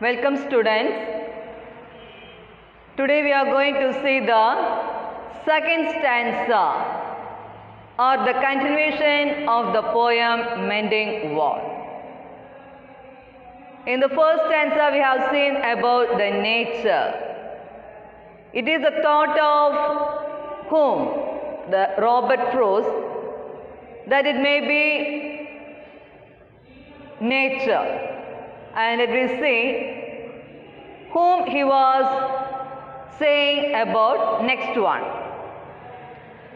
Welcome students. Today we are going to see the second stanza or the continuation of the poem Mending Wall. In the first stanza we have seen about the nature. It is the thought of whom? The Robert Frost, that it may be nature. And let me see whom he was saying about. Next one.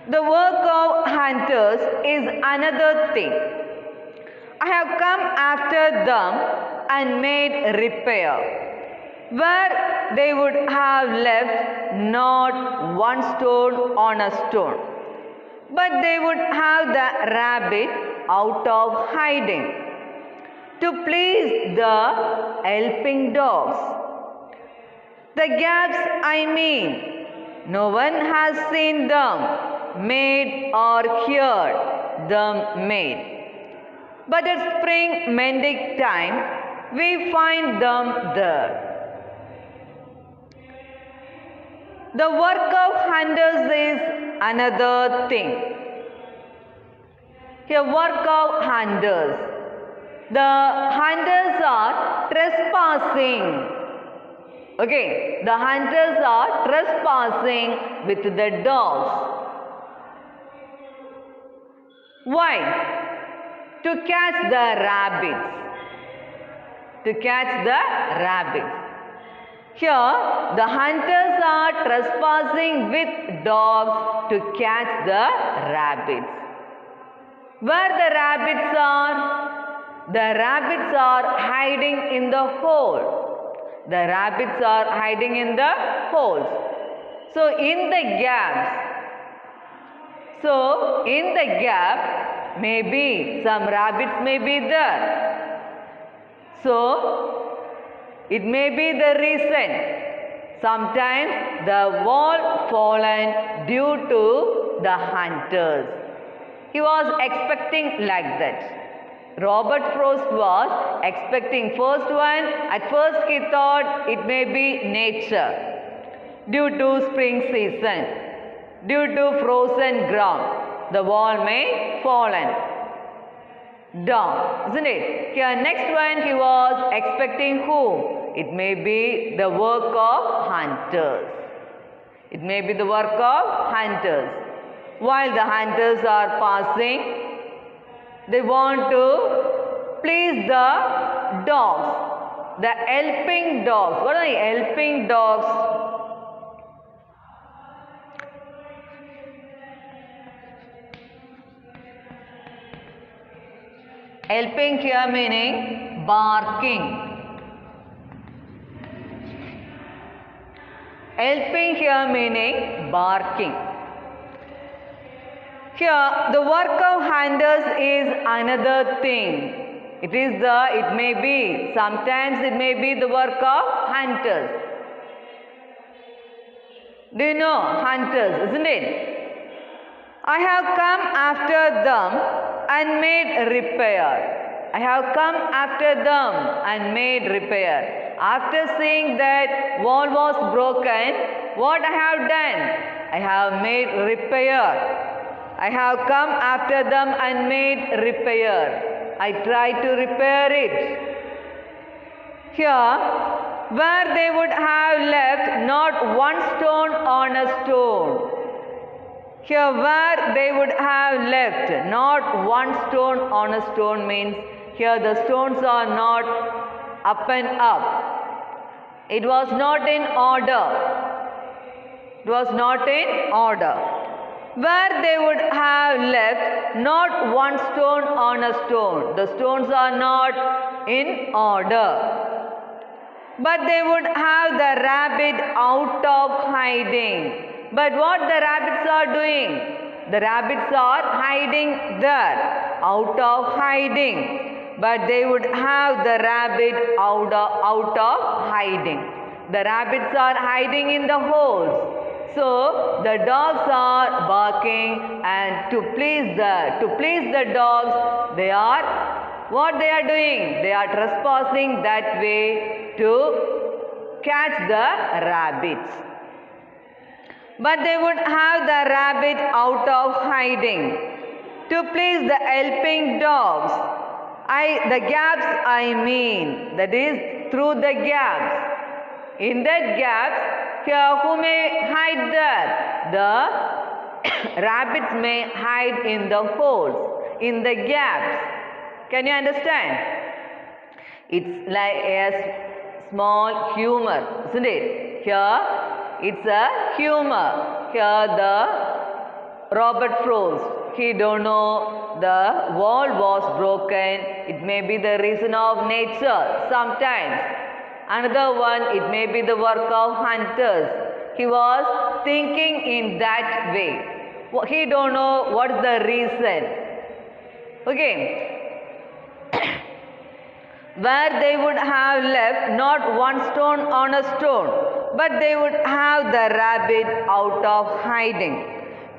The work of hunters is another thing. I have come after them and made repair, where they would have left not one stone on a stone, but they would have the rabbit out of hiding, to please the helping dogs. The gaps I mean, no one has seen them made or heard them made. But at spring mending time, we find them there. The work of hunters is another thing. Here, work of hunters. The hunters are trespassing. Okay, the hunters are trespassing with the dogs. Why? To catch the rabbits. To catch the rabbits. Here, the hunters are trespassing with dogs to catch the rabbits. Where the rabbits are? The rabbits are hiding in the hole. The rabbits are hiding in the holes. So, in the gap, maybe some rabbits may be there. So, it may be the reason. Sometimes the wall fallen due to the hunters. He was expecting like that. Robert Frost was expecting first one. At first he thought it may be nature due to spring season, due to frozen ground. The wall may fallen down, isn't it? Here next one he was expecting whom? It may be the work of hunters. It may be the work of hunters. While the hunters are passing, they want to please the dogs, the helping dogs. What are the helping dogs? Helping here meaning barking. Helping here meaning barking. Here, the work of hunters is another thing. It may be, sometimes it may be the work of hunters. Do you know hunters, isn't it? I have come after them and made repair. I have come after them and made repair. After seeing that wall was broken, what I have done? I have made repair. I have come after them and made repair. I tried to repair it. Here, where they would have left not one stone on a stone. Here, where they would have left not one stone on a stone means here the stones are not up and up. It was not in order. It was not in order. Where they would have left not one stone on a stone. The stones are not in order. But they would have the rabbit out of hiding. But what the rabbits are doing? The rabbits are hiding there, out of hiding. But they would have the rabbit out of hiding. The rabbits are hiding in the holes. So the dogs are barking, and to please the dogs, they are What they are doing? They are trespassing that way to catch the rabbits. But they would have the rabbit out of hiding. To please the helping dogs, the gaps I mean, that is through the gaps. In that gaps, here who may hide there? The rabbits may hide in the holes, in the gaps. Can you understand? It's like a small humor, isn't it? Here, it's a humor. Here the Robert Frost, he don't know the wall was broken. It may be the reason of nature sometimes. Another one, it may be the work of hunters. He was thinking in that way. He don't know what is the reason. Okay. Where they would have left not one stone on a stone, but they would have the rabbit out of hiding.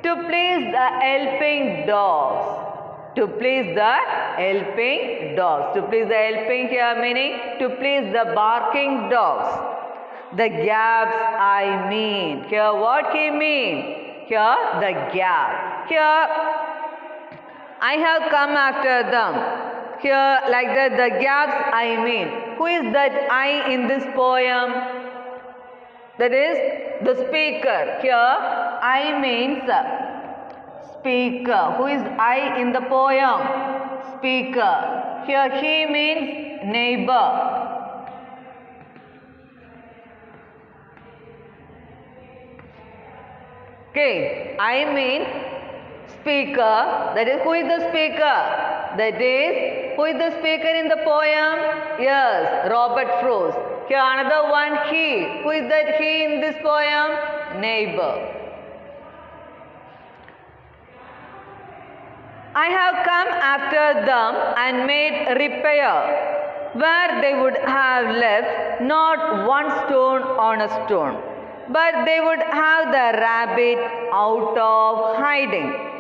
To please the helping dogs. To please the helping dogs. To please the helping here meaning to please the barking dogs. The gaps I mean. Here what he mean? Here the gap. Here I have come after them. Here like that the gaps I mean. Who is that I in this poem? That is the speaker. Here I means speaker. Who is I in the poem? Speaker. Here he means neighbor. Okay, I mean speaker. That is who is the speaker? That is, who is the speaker in the poem? Yes, Robert Frost. Here another one, he. Who is that he in this poem? Neighbor. I have come after them and made repair, where they would have left not one stone on a stone, but they would have the rabbit out of hiding.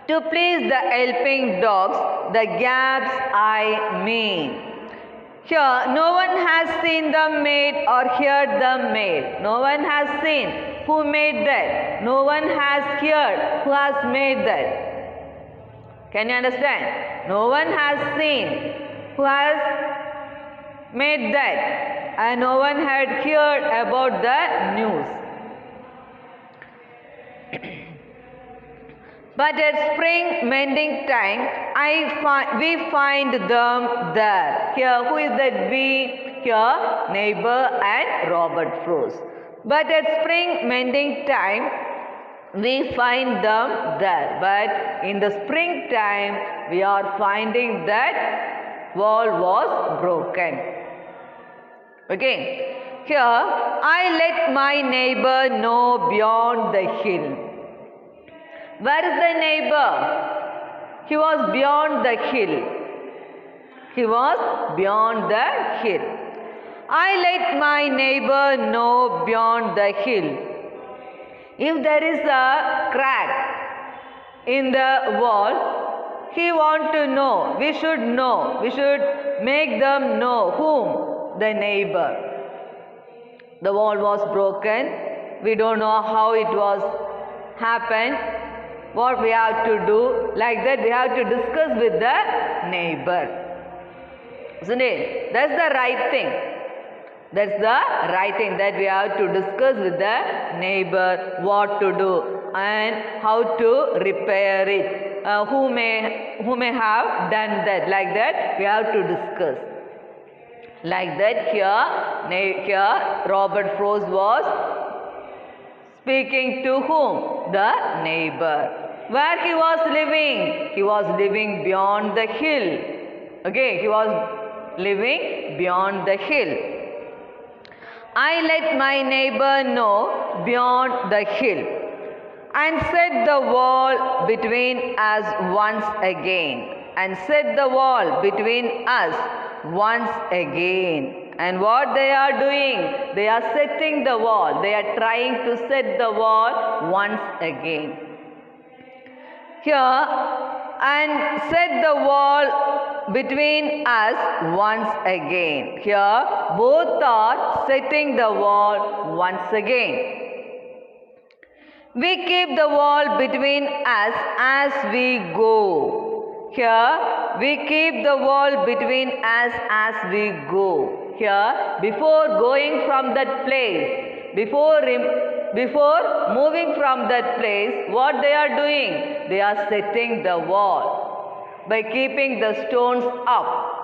To please the helping dogs, the gaps I mean. Here, no one has seen them made or heard them made. No one has seen who made that. No one has heard who has made that. Can you understand? No one has seen who has made that. And no one had heard about the news. But at spring mending time, we find them there. Here, who is that we? Here, neighbor and Robert Frost. But at spring mending time, we find them there. But in the springtime, we are finding that wall was broken. Okay. Here, I let my neighbor know beyond the hill. Where is the neighbor? He was beyond the hill. He was beyond the hill. I let my neighbor know beyond the hill. If there is a crack in the wall, he wants to know. We should know. We should make them know. Whom? The neighbor. The wall was broken. We don't know how it was happened. What we have to do, like that we have to discuss with the neighbor. Isn't it? That's the right thing. That's the right thing that we have to discuss with the neighbor what to do and how to repair it. Who may have done that. Like that we have to discuss. Like that here Robert Frost was speaking to whom? The neighbor. Where he was living? He was living beyond the hill. Okay, he was living beyond the hill. I let my neighbor know beyond the hill and set the wall between us once again. And set the wall between us once again. And what they are doing? They are setting the wall. They are trying to set the wall once again. Here, and set the wall between us once again. Here, both are setting the wall once again. We keep the wall between us as we go. Here, we keep the wall between us as we go. Here, before going from that place, before moving from that place, what they are doing? They are setting the wall by keeping the stones up.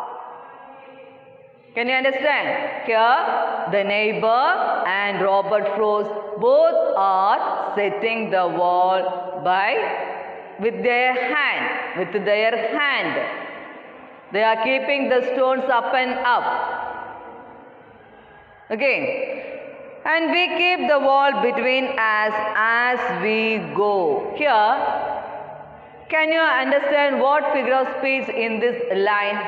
Can you understand? Here, the neighbor and Robert Frost both are setting the wall with their hand. They are keeping the stones up and up. Okay. And we keep the wall between us as we go. Here, can you understand what figure of speech in this line?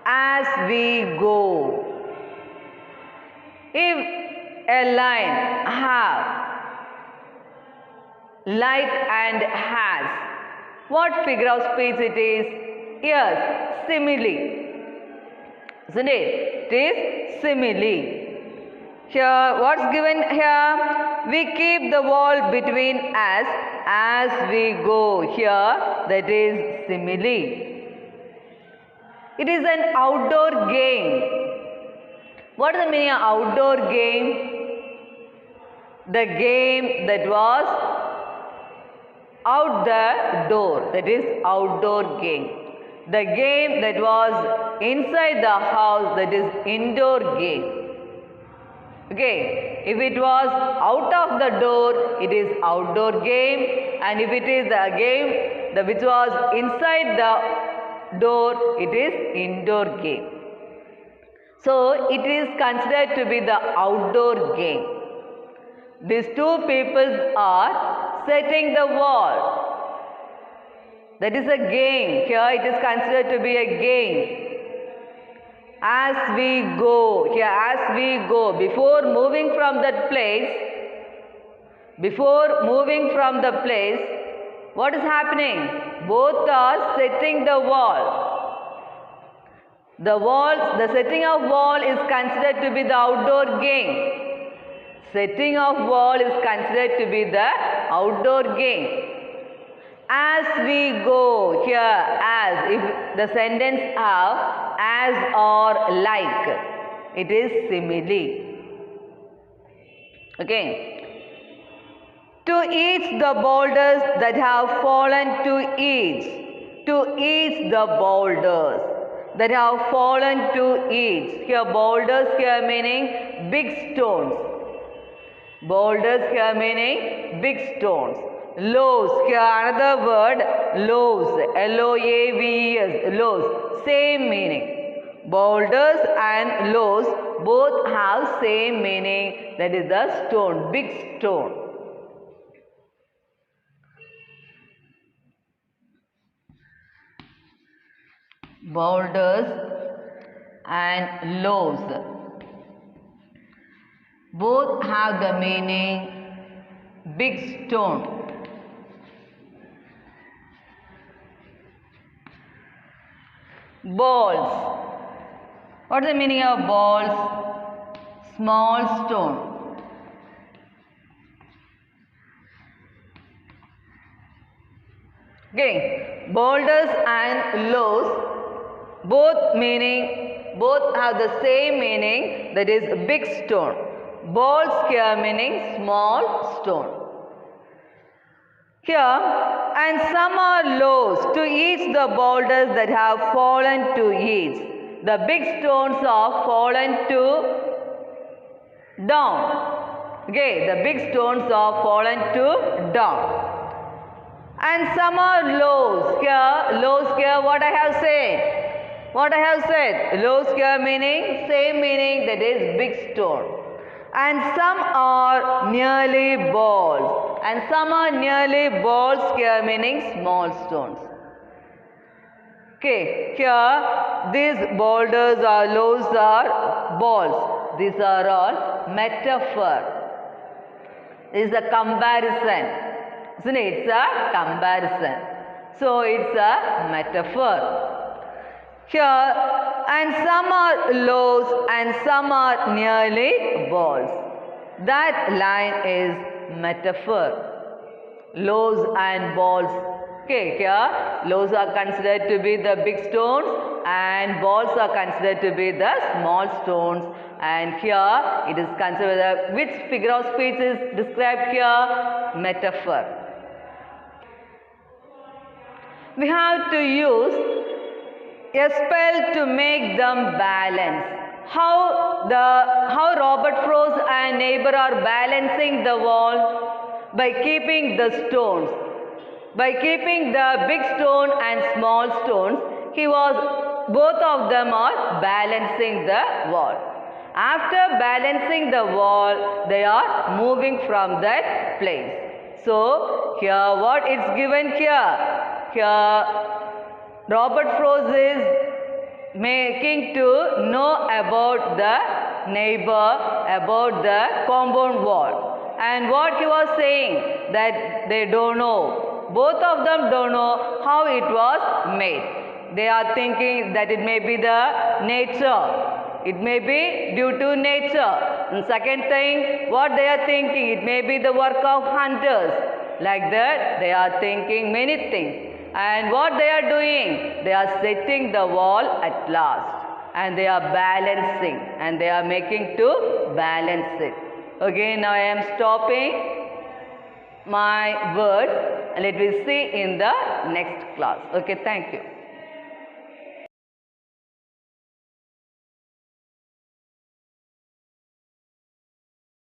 As we go. If a line have like and has, what figure of speech it is? Yes, simile. Isn't it? It is simile. Here, what's given here? We keep the wall between us as we go. Here, that is simile. It is an outdoor game. What is the meaning of outdoor game? The game that was out the door. That is outdoor game. The game that was inside the house. That is indoor game. Okay. If it was out of the door, it is outdoor game. And if it is the game which was inside the door, it is indoor game. So it is considered to be the outdoor game. These two people are setting the wall. That is a game. Here it is considered to be a game. As we go. Here, as we go. Before moving from that place, what is happening? Both are setting the wall. The setting of wall is considered to be the outdoor game. Setting of wall is considered to be the outdoor game. As we go. Here, as. If the sentence have as or like, it is simile. Okay. To each the boulders that have fallen to each. To each the boulders that have fallen to each. Here boulders here meaning big stones. Boulders here meaning big stones. Loaves, here another word, loaves, L-O-A-V-E-S, loaves, same meaning. Boulders and loaves both have same meaning, that is the stone, big stone. Boulders and loaves both have the meaning big stone. Balls. What is the meaning of balls? Small stone. Okay. Boulders and loaves both have the same meaning, that is big stone. Balls here meaning small stone. Here, and some are loaves to each the boulders that have fallen to each. The big stones are fallen to down. Okay, the big stones are fallen to down. And some are loaves here, what I have said? Loaves here meaning, same meaning, that is big stone. And some are nearly balls. And some are nearly balls here meaning small stones. Okay, here these boulders or loaves are balls. These are all metaphor. This is a comparison. Isn't it? It's a comparison. So it's a metaphor. Here, and some are loaves and some are nearly balls. That line is metaphor. Loaves and balls. Okay, here loaves are considered to be the big stones and balls are considered to be the small stones. And here it is considered which figure of speech is described here? Metaphor. We have to use a spell to make them balance. How Robert Frost and neighbor are balancing the wall? By keeping the stones. By keeping the big stone and small stones, both of them are balancing the wall. After balancing the wall, they are moving from that place. So, here what is given here? Here, Robert Frost is making to know about the neighbor, about the compound wall. And what he was saying, that they don't know. Both of them don't know how it was made. They are thinking that it may be the nature. It may be due to nature. And second thing, what they are thinking, it may be the work of hunters. Like that, they are thinking many things. And what they are doing, they are setting the wall at last. And they are balancing. And they are making to balance it. Okay, now I am stopping my words and let me see in the next class. Okay, thank you.